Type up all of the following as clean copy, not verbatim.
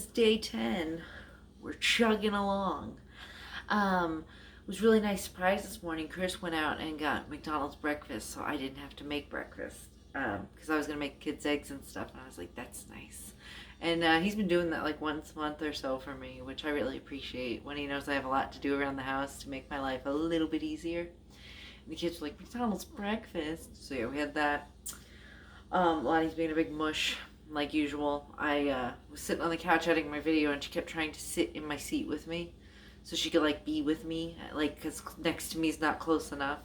Vlogmas day 10. We're chugging along. It was a really nice surprise this morning. Chris went out and got McDonald's breakfast, so I didn't have to make breakfast. Because I was going to make kids' eggs and stuff, and I was like, that's nice. And he's been doing that like once a month or so for me, which I really appreciate when he knows I have a lot to do around the house to make my life a little bit easier. And the kids were like, McDonald's breakfast. So yeah, we had that. Lottie's being a big mush, like usual. I was sitting on the couch editing my video, and she kept trying to sit in my seat with me so she could like be with me, like, because next to me is not close enough.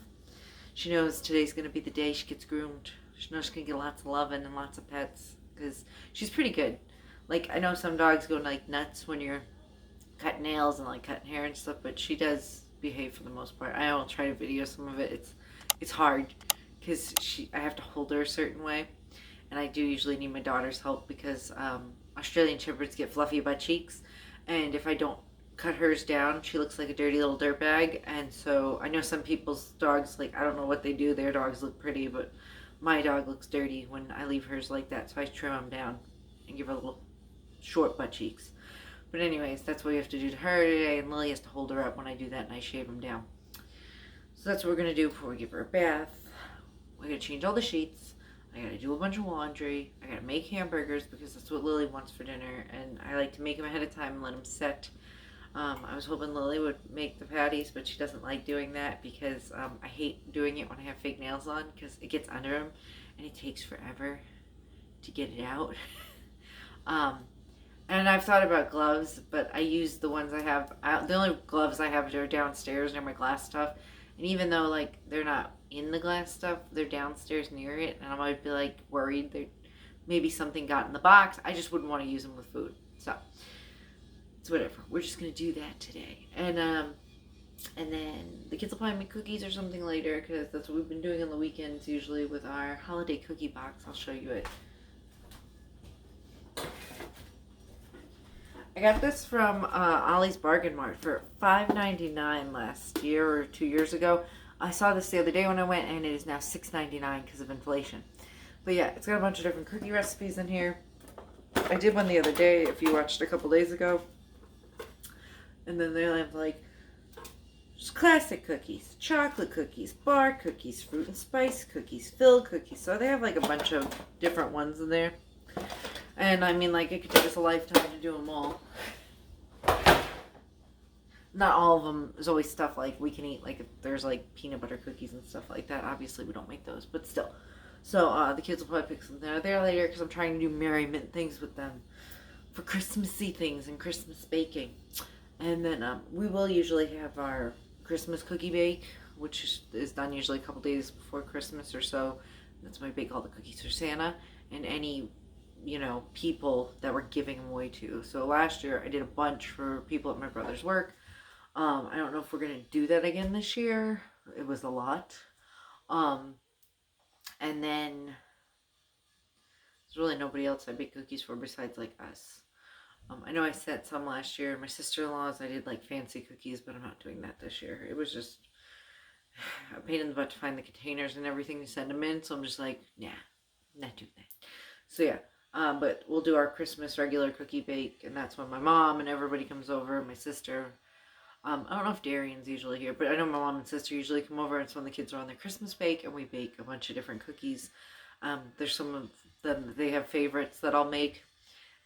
She knows today's going to be the day she gets groomed. She knows she's going to get lots of loving and lots of pets, because she's pretty good. Like, I know some dogs go like nuts when you're cutting nails and like cutting hair and stuff, but she does behave for the most part. I will try to video some of it. It's hard because I have to hold her a certain way, and I do usually need my daughter's help because Australian Shepherds get fluffy butt cheeks, and if I don't cut hers down, she looks like a dirty little dirtbag. And so I know some people's dogs, like, I don't know what they do, their dogs look pretty, but my dog looks dirty when I leave hers like that, so I trim them down and give her little short butt cheeks. But anyways, that's what we have to do to her today, and Lily has to hold her up when I do that, and I shave them down. So that's what we're going to do before we give her a bath. We're going to change all the sheets. I got to do a bunch of laundry. I got to make hamburgers because that's what Lily wants for dinner, and I like to make them ahead of time and let them set. I was hoping Lily would make the patties, but she doesn't like doing that because I hate doing it when I have fake nails on because it gets under them and it takes forever to get it out. And I've thought about gloves, but I use the ones I have. The only gloves I have are downstairs near my glass stuff. And even though, like, they're not in the glass stuff, they're downstairs near it. And I might be, like, worried that maybe something got in the box. I just wouldn't want to use them with food. So, it's whatever. We're just going to do that today. And then the kids will probably make cookies or something later because that's what we've been doing on the weekends usually with our holiday cookie box. I'll show you it. I got this from Ollie's Bargain Mart for $5.99 last year or 2 years ago. I saw this the other day when I went, and it is now $6.99 because of inflation. But yeah, it's got a bunch of different cookie recipes in here. I did one the other day, if you watched a couple days ago. And then they have like just classic cookies, chocolate cookies, bar cookies, fruit and spice cookies, filled cookies. So they have like a bunch of different ones in there. And I mean, like, it could take us a lifetime to do them all. Not all of them. There's always stuff like we can eat, like if there's like peanut butter cookies and stuff like that. Obviously, we don't make those, but still. So the kids will probably pick something out there later because I'm trying to do merriment things with them for Christmassy things and Christmas baking. And then we will usually have our Christmas cookie bake, which is done usually a couple days before Christmas or so. That's when we bake all the cookies for Santa and any, you know, people that we're giving them away to. So last year I did a bunch for people at my brother's work. I don't know if we're going to do that again this year. It was a lot. And then there's really nobody else I bake cookies for besides like us. I know I sent some last year. My sister-in-law's, I did like fancy cookies, but I'm not doing that this year. It was just a pain in the butt to find the containers and everything to send them in. So I'm just like, nah, not doing that. So yeah. But we'll do our Christmas regular cookie bake, and that's when my mom and everybody comes over, my sister. I don't know if Darian's usually here, but I know my mom and sister usually come over, and it's when the kids are on their Christmas bake, and we bake a bunch of different cookies. There's some of them that they have favorites that I'll make,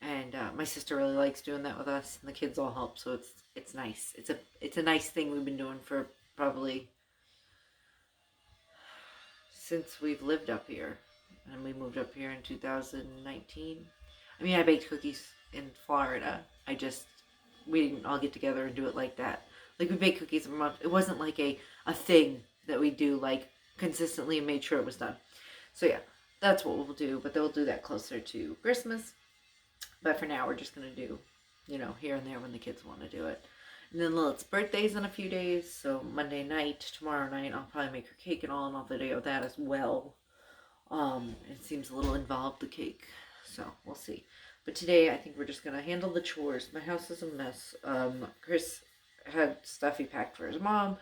and my sister really likes doing that with us, and the kids all help, so it's nice. It's a nice thing we've been doing for probably since we've lived up here. And we moved up here in 2019. I mean, I baked cookies in Florida. We didn't all get together and do it like that. Like, we baked cookies a month. It wasn't like a thing that we do, like, consistently and made sure it was done. So, yeah, that's what we'll do. But they'll do that closer to Christmas. But for now, we're just going to do, you know, here and there when the kids want to do it. And then Lilith's birthday's in a few days. So, Monday night, tomorrow night, I'll probably make her cake and all, and I'll video that as well. It seems a little involved, the cake, so we'll see. But today, I think we're just gonna handle the chores. My house is a mess. Chris had stuff he packed for his mom.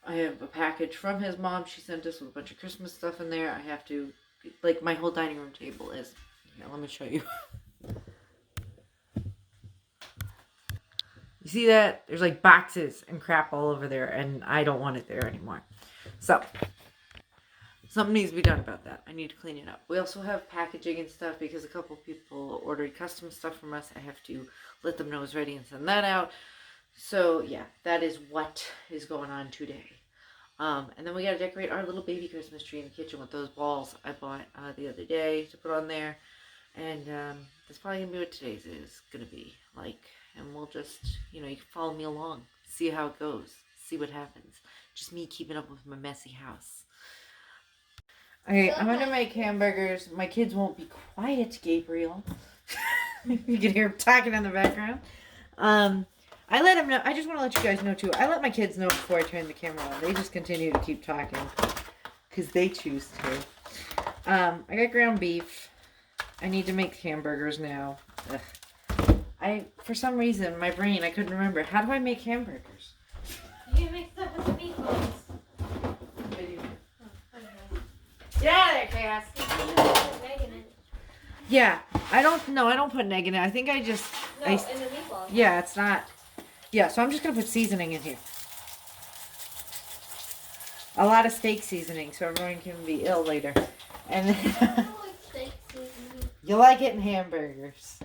I have a package from his mom. She sent us with a bunch of Christmas stuff in there. I have to, like, my whole dining room table is, yeah, let me show you. see that? There's like boxes and crap all over there, and I don't want it there anymore. So, something needs to be done about that. I need to clean it up. We also have packaging and stuff because a couple people ordered custom stuff from us. I have to let them know it's ready and send that out. So, yeah, that is what is going on today. And then we got to decorate our little baby Christmas tree in the kitchen with those balls I bought the other day to put on there. And that's probably going to be what today's is going to be like. And we'll just, you can follow me along, see how it goes, see what happens. Just me keeping up with my messy house. Okay, I'm going to make hamburgers. My kids won't be quiet, Gabriel. You can hear them talking in the background. I let them know. I just want to let you guys know, too. I let my kids know before I turn the camera on. They just continue to keep talking because they choose to. I got ground beef. I need to make hamburgers now. For some reason, my brain, I couldn't remember. How do I make hamburgers? You make stuff with the meatballs. Yeah, there, Chaos. Yeah, I don't put an egg in it. I think I just... No, in the meatballs. Yeah, it's not... Yeah, so I'm just going to put seasoning in here. A lot of steak seasoning, so everyone can be ill later. And then... I don't like steak seasoning. You like it in hamburgers.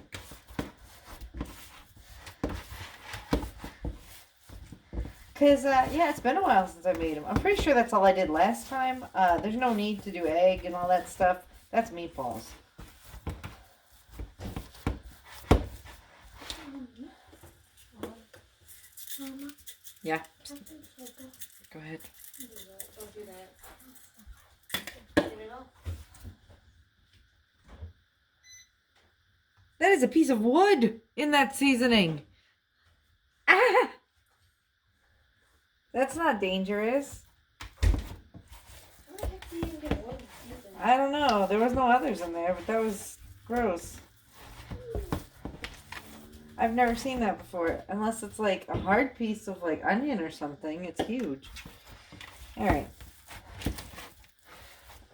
Because, yeah, it's been a while since I made them. I'm pretty sure that's all I did last time. There's no need to do egg and all that stuff. That's meatballs. Yeah. Go ahead. Don't do that. Get it off. That is a piece of wood in that seasoning. Ah! That's not dangerous. I don't know. There was no others in there, but that was gross. I've never seen that before. Unless it's like a hard piece of like onion or something. It's huge. Alright.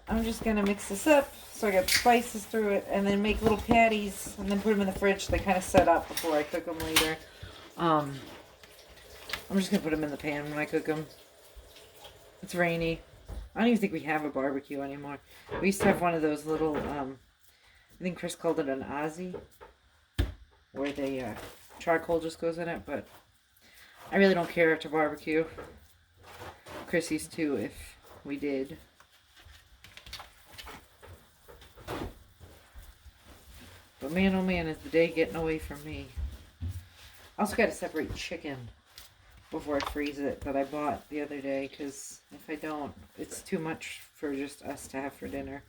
I'm just going to mix this up. So I got spices through it. And then make little patties. And then put them in the fridge. They kind of set up before I cook them later. I'm just going to put them in the pan when I cook them. It's rainy. I don't even think we have a barbecue anymore. We used to have one of those little, I think Chris called it an Aussie. Where the charcoal just goes in it. But I really don't care to barbecue. Chris used to if we did. But man, oh man, is the day getting away from me. I also got to separate chicken before I freeze it that I bought the other day, because if I don't, it's too much for just us to have for dinner.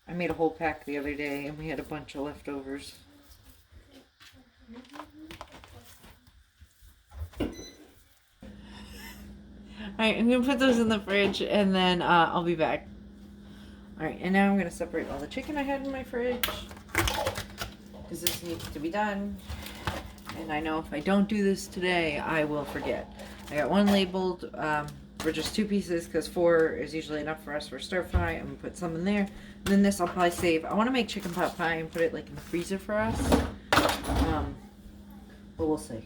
I made a whole pack the other day and we had a bunch of leftovers. Alright, I'm going to put those in the fridge and then I'll be back. Alright, and now I'm going to separate all the chicken I had in my fridge, because this needs to be done. And I know if I don't do this today, I will forget. I got one labeled for just 2 pieces, because 4 is usually enough for us for stir fry. I'm going to put some in there. And then this I'll probably save. I want to make chicken pot pie and put it like in the freezer for us. But we'll see.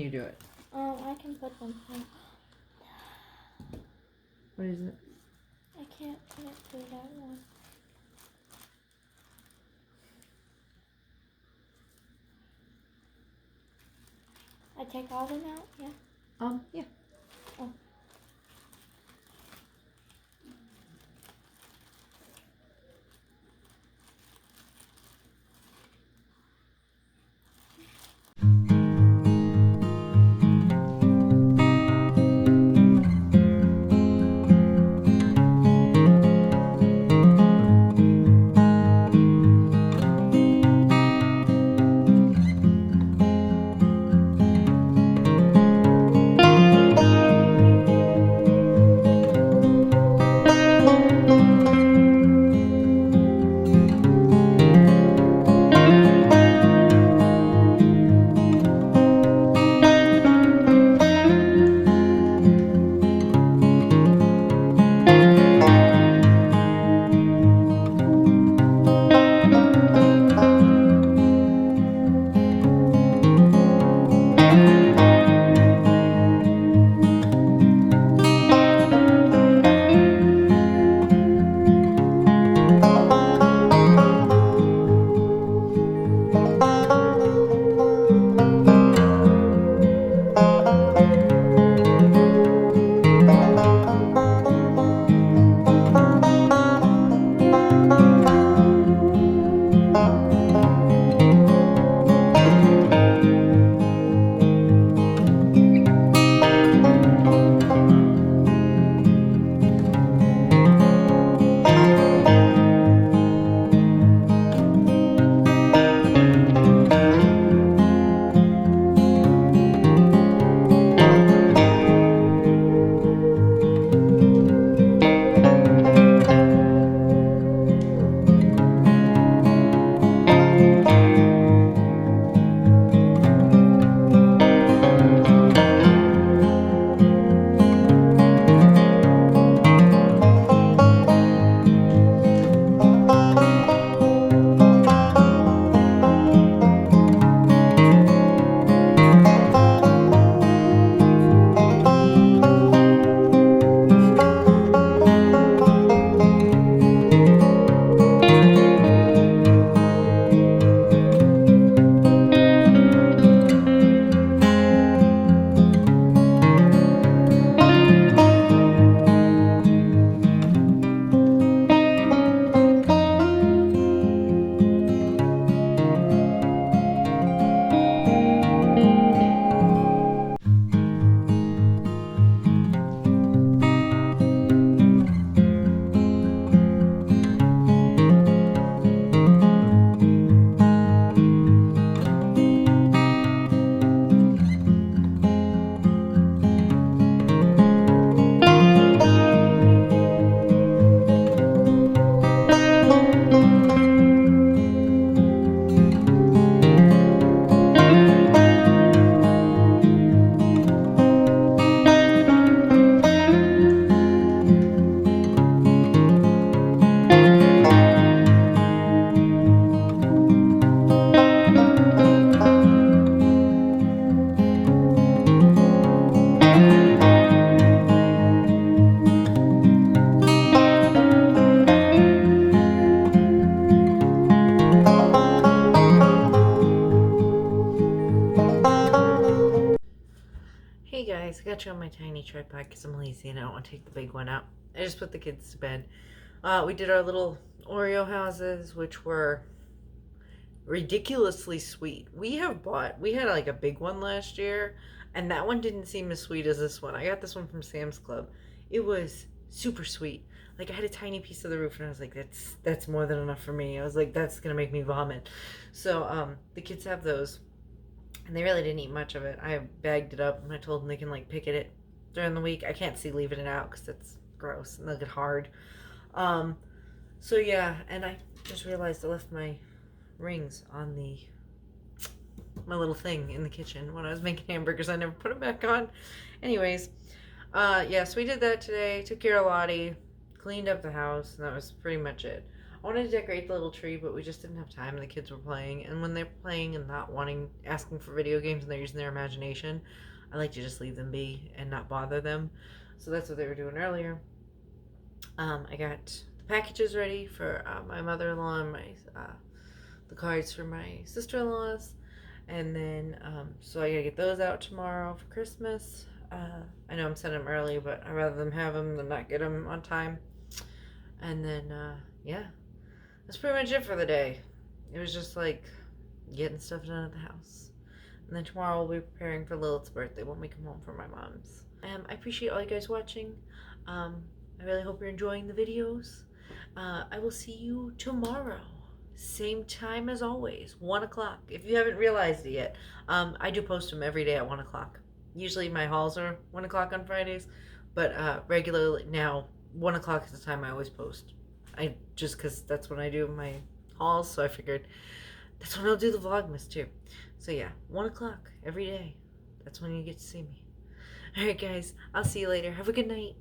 You do it. I can put them here. What is it? I can't put it through that one. I take all of them out, yeah? Yeah. Oh. guys, I got you on my tiny tripod because I'm lazy and I don't want to take the big one out. I just put the kids to bed. We did our little Oreo houses, which were ridiculously sweet. We had like a big one last year, and that one didn't seem as sweet as this one. I got this one from Sam's Club. It was super sweet. Like, I had a tiny piece of the roof and I was like, that's more than enough for me. I was like, that's gonna make me vomit. So the kids have those, and they really didn't eat much of it. I bagged it up and I told them they can like pick at it during the week. I can't see leaving it out because it's gross and they'll get hard. So yeah, and I just realized I left my rings on my little thing in the kitchen when I was making hamburgers. I never put them back on. Anyways, yeah, so we did that today. Took care of Lottie, cleaned up the house, and that was pretty much it. I wanted to decorate the little tree, but we just didn't have time, and the kids were playing. And when they're playing and not asking for video games, and they're using their imagination, I like to just leave them be and not bother them. So that's what they were doing earlier. I got the packages ready for my mother-in-law and the cards for my sister-in-laws, and then so I gotta get those out tomorrow for Christmas. I know I'm sending them early, but I'd rather them have them than not get them on time. And then yeah, that's pretty much it for the day. It was just like getting stuff done at the house. And then tomorrow we'll be preparing for Lilith's birthday when we come home from my mom's. I appreciate all you guys watching. I really hope you're enjoying the videos. I will see you tomorrow. Same time as always, 1 o'clock. If you haven't realized it yet, I do post them every day at 1 o'clock. Usually my hauls are 1 o'clock on Fridays, but regularly now, 1 o'clock is the time I always post. Just because that's when I do my hauls, so I figured that's when I'll do the Vlogmas too. So yeah, 1 o'clock every day. That's when you get to see me. Alright guys, I'll see you later. Have a good night.